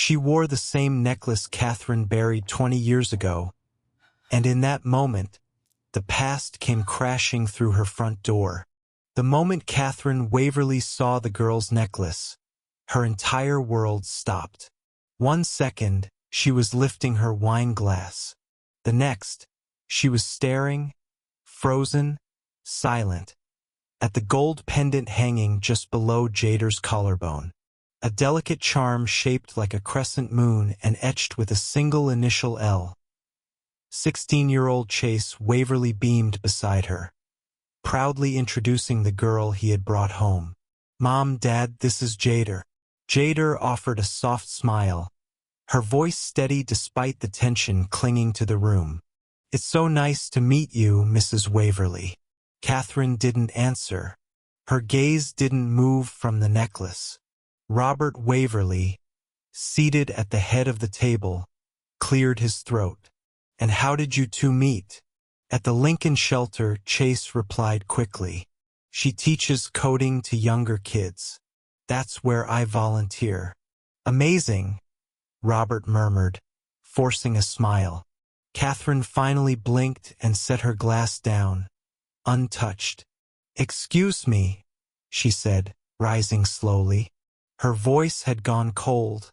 She wore the same necklace Catherine buried 20 years ago, and in that moment, the past came crashing through her front door. The moment Catherine Waverly saw the girl's necklace, her entire world stopped. 1 second, she was lifting her wine glass. The next, she was staring, frozen, silent, at the gold pendant hanging just below Jader's collarbone. A delicate charm shaped like a crescent moon and etched with a single initial L. 16-year-old Chase Waverly beamed beside her, proudly introducing the girl he had brought home. "Mom, Dad, this is Jader." Jader offered a soft smile, her voice steady despite the tension clinging to the room. "It's so nice to meet you, Mrs. Waverly." Catherine didn't answer. Her gaze didn't move from the necklace. Robert Waverly, seated at the head of the table, cleared his throat. "And how did you two meet?" "At the Lincoln shelter," Chase replied quickly. "She teaches coding to younger kids. That's where I volunteer." "Amazing," Robert murmured, forcing a smile. Catherine finally blinked and set her glass down, untouched. "Excuse me," she said, rising slowly. Her voice had gone cold,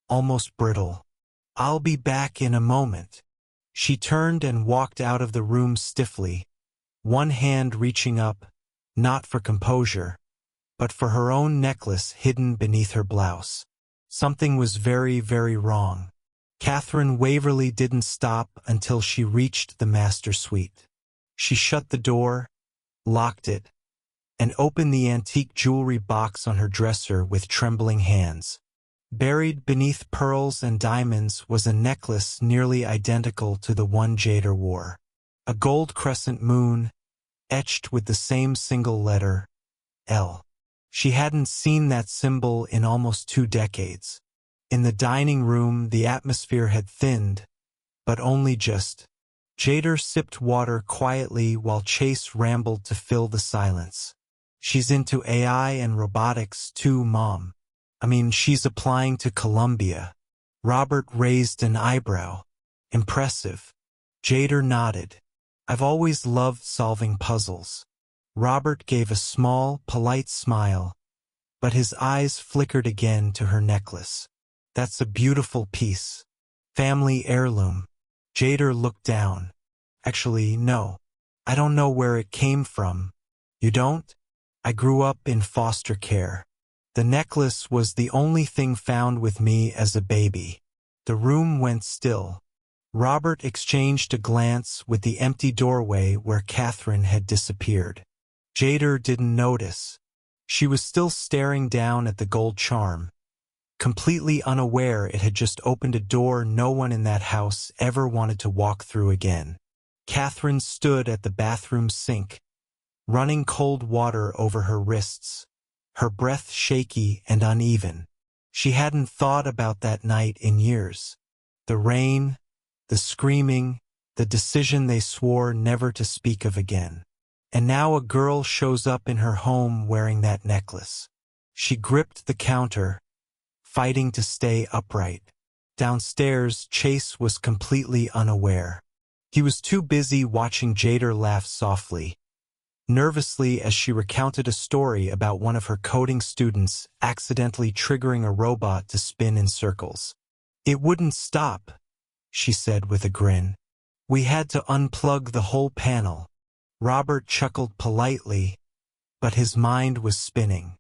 almost brittle. "I'll be back in a moment." She turned and walked out of the room stiffly, one hand reaching up, not for composure, but for her own necklace hidden beneath her blouse. Something was very, very wrong. Catherine Waverly didn't stop until she reached the master suite. She shut the door, locked it, and opened the antique jewelry box on her dresser with trembling hands. Buried beneath pearls and diamonds was a necklace nearly identical to the one Jader wore. A gold crescent moon, etched with the same single letter, L. She hadn't seen that symbol in almost 2 decades. In the dining room, the atmosphere had thinned, but only just. Jader sipped water quietly while Chase rambled to fill the silence. "She's into AI and robotics too, Mom. I mean, she's applying to Columbia." Robert raised an eyebrow. "Impressive." Jader nodded. "I've always loved solving puzzles." Robert gave a small, polite smile, but his eyes flickered again to her necklace. "That's a beautiful piece. Family heirloom." Jader looked down. "Actually, no. I don't know where it came from." "You don't?" "I grew up in foster care. The necklace was the only thing found with me as a baby." The room went still. Robert exchanged a glance with the empty doorway where Catherine had disappeared. Jader didn't notice. She was still staring down at the gold charm, completely unaware it had just opened a door no one in that house ever wanted to walk through again. Catherine stood at the bathroom sink, running cold water over her wrists, her breath shaky and uneven. She hadn't thought about that night in years. The rain, the screaming, the decision they swore never to speak of again. And now a girl shows up in her home wearing that necklace. She gripped the counter, fighting to stay upright. Downstairs, Chase was completely unaware. He was too busy watching Jader laugh softly, nervously as she recounted a story about one of her coding students accidentally triggering a robot to spin in circles. "It wouldn't stop," she said with a grin. "We had to unplug the whole panel." Robert chuckled politely, but his mind was spinning.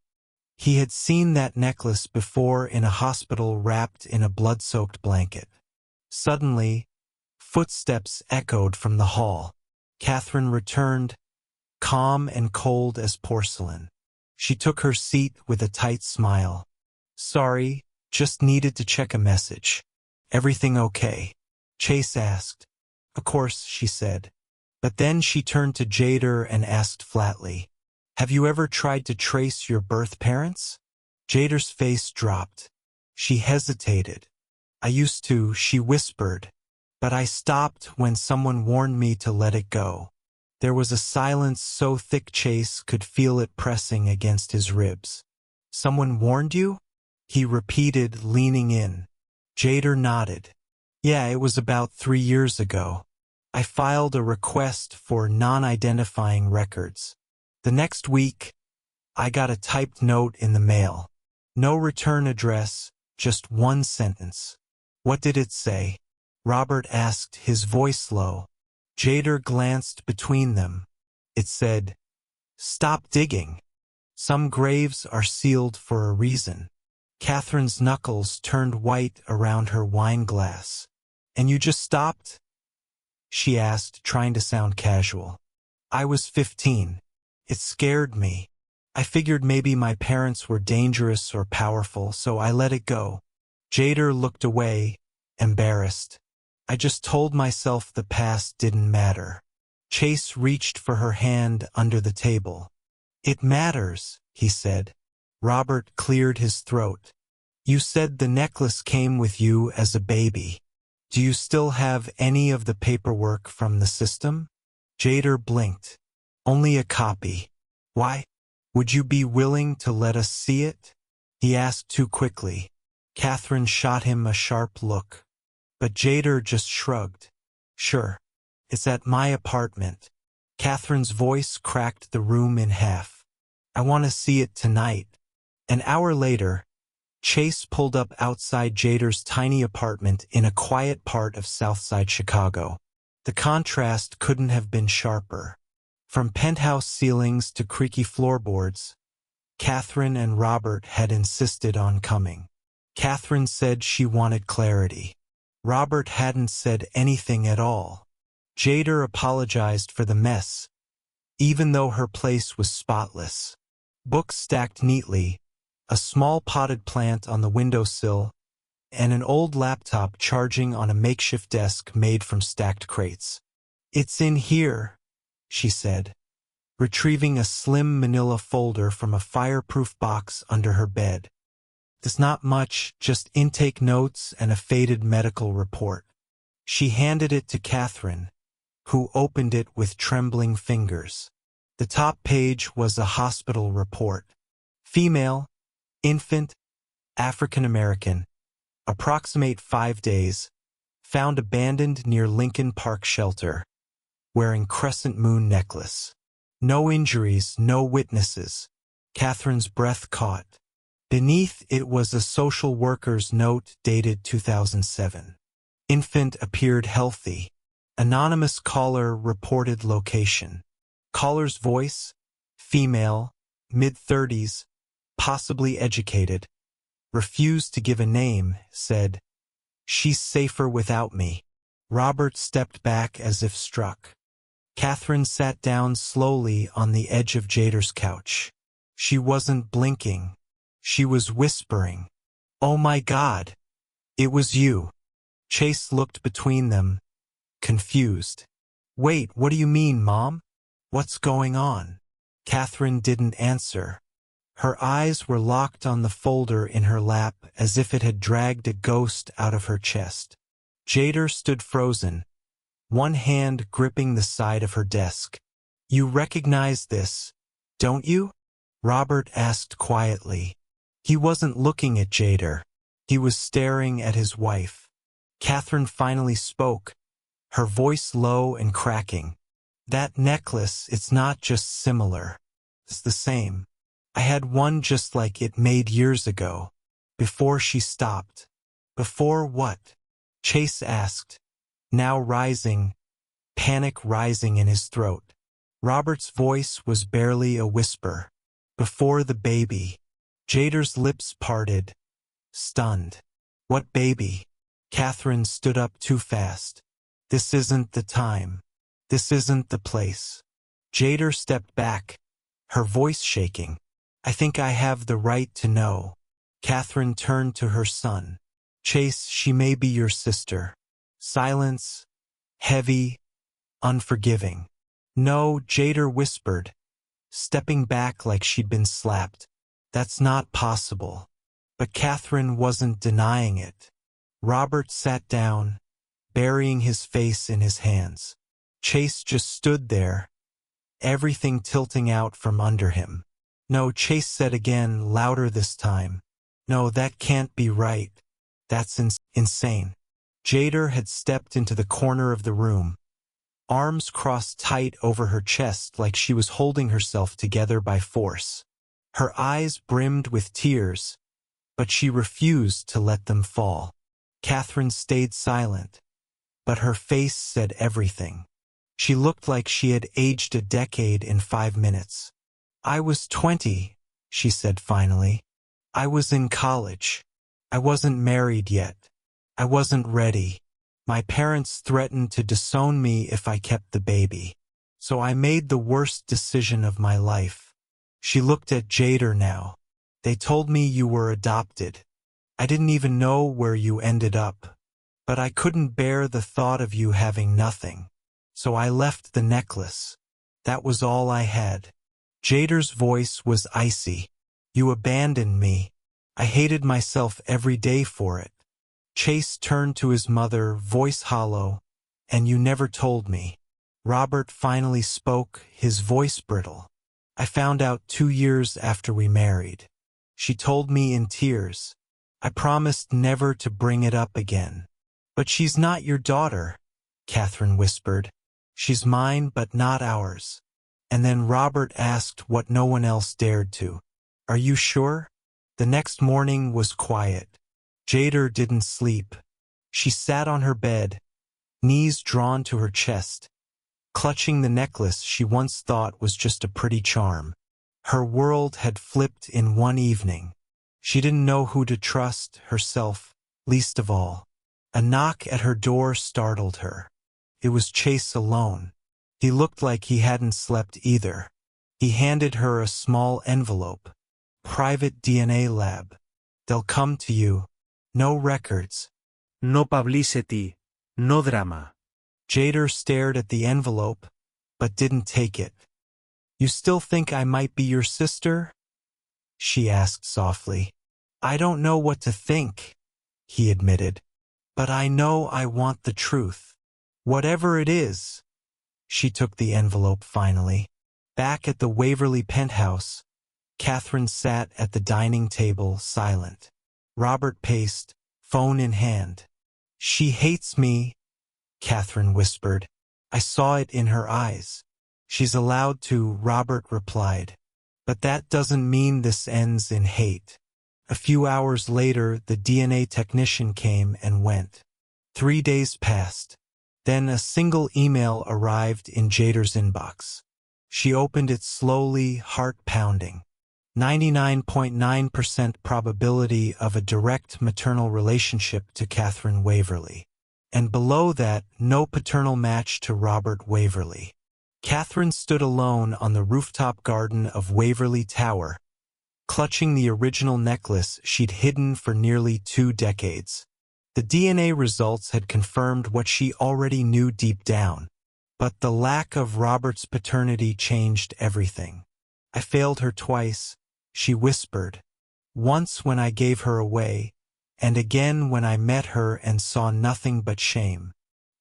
He had seen that necklace before in a hospital wrapped in a blood-soaked blanket. Suddenly, footsteps echoed from the hall. Catherine returned, calm and cold as porcelain. She took her seat with a tight smile. "Sorry, just needed to check a message." "Everything okay?" Chase asked. "Of course," she said. But then she turned to Jader and asked flatly, "Have you ever tried to trace your birth parents?" Jader's face dropped. She hesitated. "I used to," she whispered, "but I stopped when someone warned me to let it go." There was a silence so thick Chase could feel it pressing against his ribs. "Someone warned you?" he repeated, leaning in. Jader nodded. Yeah, it was about 3 years ago. I filed a request for non-identifying records. The next week, I got a typed note in the mail. No return address, just one sentence. What did it say? Robert asked, his voice low. Jader glanced between them. It said, "Stop digging. Some graves are sealed for a reason." Catherine's knuckles turned white around her wine glass. "And you just stopped?" she asked, trying to sound casual. "I was 15. It scared me. I figured maybe my parents were dangerous or powerful, so I let it go." Jader looked away, embarrassed. "I just told myself the past didn't matter." Chase reached for her hand under the table. "It matters," he said. Robert cleared his throat. "You said the necklace came with you as a baby. Do you still have any of the paperwork from the system?" Jader blinked. "Only a copy." "Why? Would you be willing to let us see it?" he asked too quickly. Catherine shot him a sharp look. But Jader just shrugged. "Sure. It's at my apartment." Catherine's voice cracked the room in half. "I want to see it tonight." An hour later, Chase pulled up outside Jader's tiny apartment in a quiet part of Southside Chicago. The contrast couldn't have been sharper. From penthouse ceilings to creaky floorboards, Catherine and Robert had insisted on coming. Catherine said she wanted clarity. Robert hadn't said anything at all. Jader apologized for the mess, even though her place was spotless. Books stacked neatly, a small potted plant on the windowsill, and an old laptop charging on a makeshift desk made from stacked crates. "It's in here," she said, retrieving a slim manila folder from a fireproof box under her bed. "There's not much, just intake notes and a faded medical report." She handed it to Catherine, who opened it with trembling fingers. The top page was a hospital report. Female, infant, African American, approximate 5 days, found abandoned near Lincoln Park shelter, wearing crescent moon necklace. No injuries, no witnesses. Catherine's breath caught. Beneath it was a social worker's note dated 2007. Infant appeared healthy. Anonymous caller reported location. Caller's voice, female, mid-30s, possibly educated, refused to give a name, said, "She's safer without me." Robert stepped back as if struck. Catherine sat down slowly on the edge of Jader's couch. She wasn't blinking. She was whispering, "Oh my God, it was you." Chase looked between them, confused. "Wait, what do you mean, Mom? What's going on?" Catherine didn't answer. Her eyes were locked on the folder in her lap as if it had dragged a ghost out of her chest. Jader stood frozen, one hand gripping the side of her desk. "You recognize this, don't you?" Robert asked quietly. He wasn't looking at Jader. He was staring at his wife. Catherine finally spoke, her voice low and cracking. "That necklace, it's not just similar. It's the same. I had one just like it made years ago." Before she stopped. "Before what?" Chase asked, now rising, panic rising in his throat. Robert's voice was barely a whisper. "Before the baby." Jader's lips parted, stunned. "What baby?" Catherine stood up too fast. "This isn't the time. This isn't the place." Jader stepped back, her voice shaking. "I think I have the right to know." Catherine turned to her son. "Chase, she may be your sister." Silence, heavy, unforgiving. "No," Jader whispered, stepping back like she'd been slapped. "That's not possible." But Catherine wasn't denying it. Robert sat down, burying his face in his hands. Chase just stood there, everything tilting out from under him. "No," Chase said again, louder this time. "No, that can't be right." That's insane. Jader had stepped into the corner of the room, arms crossed tight over her chest like she was holding herself together by force. Her eyes brimmed with tears, but she refused to let them fall. Catherine stayed silent, but her face said everything. She looked like she had aged a decade in 5 minutes. I was 20, she said finally. I was in college. I wasn't married yet. I wasn't ready. My parents threatened to disown me if I kept the baby. So I made the worst decision of my life. She looked at Jader now. They told me you were adopted. I didn't even know where you ended up. But I couldn't bear the thought of you having nothing. So I left the necklace. That was all I had. Jader's voice was icy. You abandoned me. I hated myself every day for it. Chase turned to his mother, voice hollow. And you never told me. Robert finally spoke, his voice brittle. I found out 2 years after we married. She told me in tears. I promised never to bring it up again. But she's not your daughter, Catherine whispered. She's mine but not ours. And then Robert asked what no one else dared to. Are you sure? The next morning was quiet. Jader didn't sleep. She sat on her bed, knees drawn to her chest, clutching the necklace she once thought was just a pretty charm. Her world had flipped in one evening. She didn't know who to trust, herself, least of all. A knock at her door startled her. It was Chase alone. He looked like he hadn't slept either. He handed her a small envelope. Private DNA lab. They'll come to you. No records. No publicity. No drama. Jader stared at the envelope, but didn't take it. You still think I might be your sister? She asked softly. I don't know what to think, he admitted. But I know I want the truth. Whatever it is. She took the envelope finally. Back at the Waverly penthouse, Catherine sat at the dining table, silent. Robert paced, phone in hand. She hates me, Catherine whispered. I saw it in her eyes. She's allowed to, Robert replied. But that doesn't mean this ends in hate. A few hours later, the DNA technician came and went. 3 days passed. Then a single email arrived in Jader's inbox. She opened it slowly, heart pounding. 99.9% probability of a direct maternal relationship to Catherine Waverly. And below that, no paternal match to Robert Waverly. Catherine stood alone on the rooftop garden of Waverly Tower, clutching the original necklace she'd hidden for nearly 2 decades. The DNA results had confirmed what she already knew deep down. But the lack of Robert's paternity changed everything. I failed her twice, she whispered. Once when I gave her away, and again when I met her and saw nothing but shame.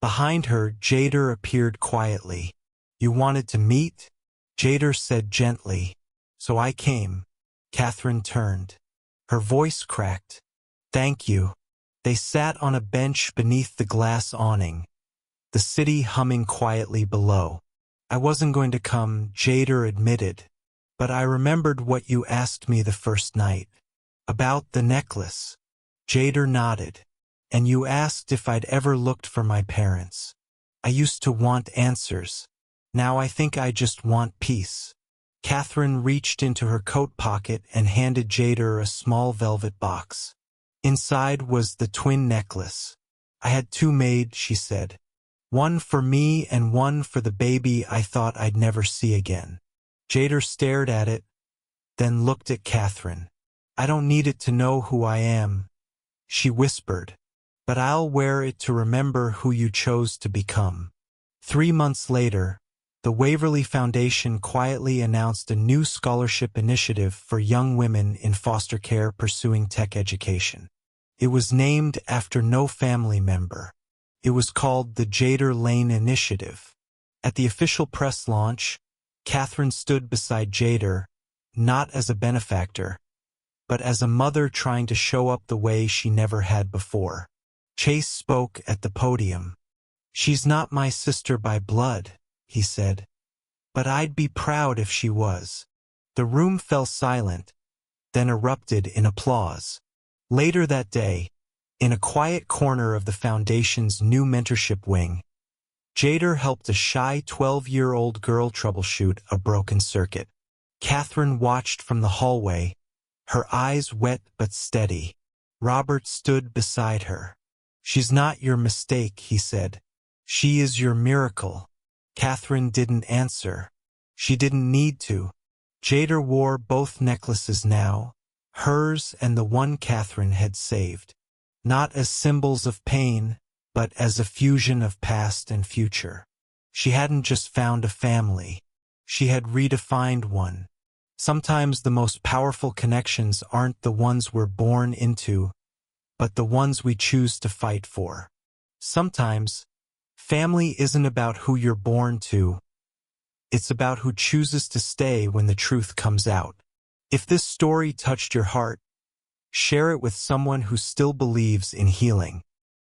Behind her, Jader appeared quietly. You wanted to meet? Jader said gently. So I came. Catherine turned. Her voice cracked. Thank you. They sat on a bench beneath the glass awning, the city humming quietly below. I wasn't going to come, Jader admitted. But I remembered what you asked me the first night. About the necklace. Jader nodded. And you asked if I'd ever looked for my parents. I used to want answers. Now I think I just want peace. Catherine reached into her coat pocket and handed Jader a small velvet box. Inside was the twin necklace. I had 2 made, she said. One for me and one for the baby I thought I'd never see again. Jader stared at it, then looked at Catherine. I don't need it to know who I am, she whispered. But I'll wear it to remember who you chose to become. 3 months later, the Waverly Foundation quietly announced a new scholarship initiative for young women in foster care pursuing tech education. It was named after no family member. It was called the Jader Lane Initiative. At the official press launch, Catherine stood beside Jader, not as a benefactor, but as a mother trying to show up the way she never had before. Chase spoke at the podium. "She's not my sister by blood," he said, "but I'd be proud if she was." The room fell silent, then erupted in applause. Later that day, in a quiet corner of the Foundation's new mentorship wing, Jader helped a shy 12-year-old girl troubleshoot a broken circuit. Catherine watched from the hallway, her eyes wet but steady. Robert stood beside her. "She's not your mistake," he said. "She is your miracle." Catherine didn't answer. She didn't need to. Jader wore both necklaces now, hers and the one Catherine had saved, not as symbols of pain, but as a fusion of past and future. She hadn't just found a family. She had redefined one. Sometimes the most powerful connections aren't the ones we're born into, but the ones we choose to fight for. Sometimes, family isn't about who you're born to. It's about who chooses to stay when the truth comes out. If this story touched your heart, share it with someone who still believes in healing.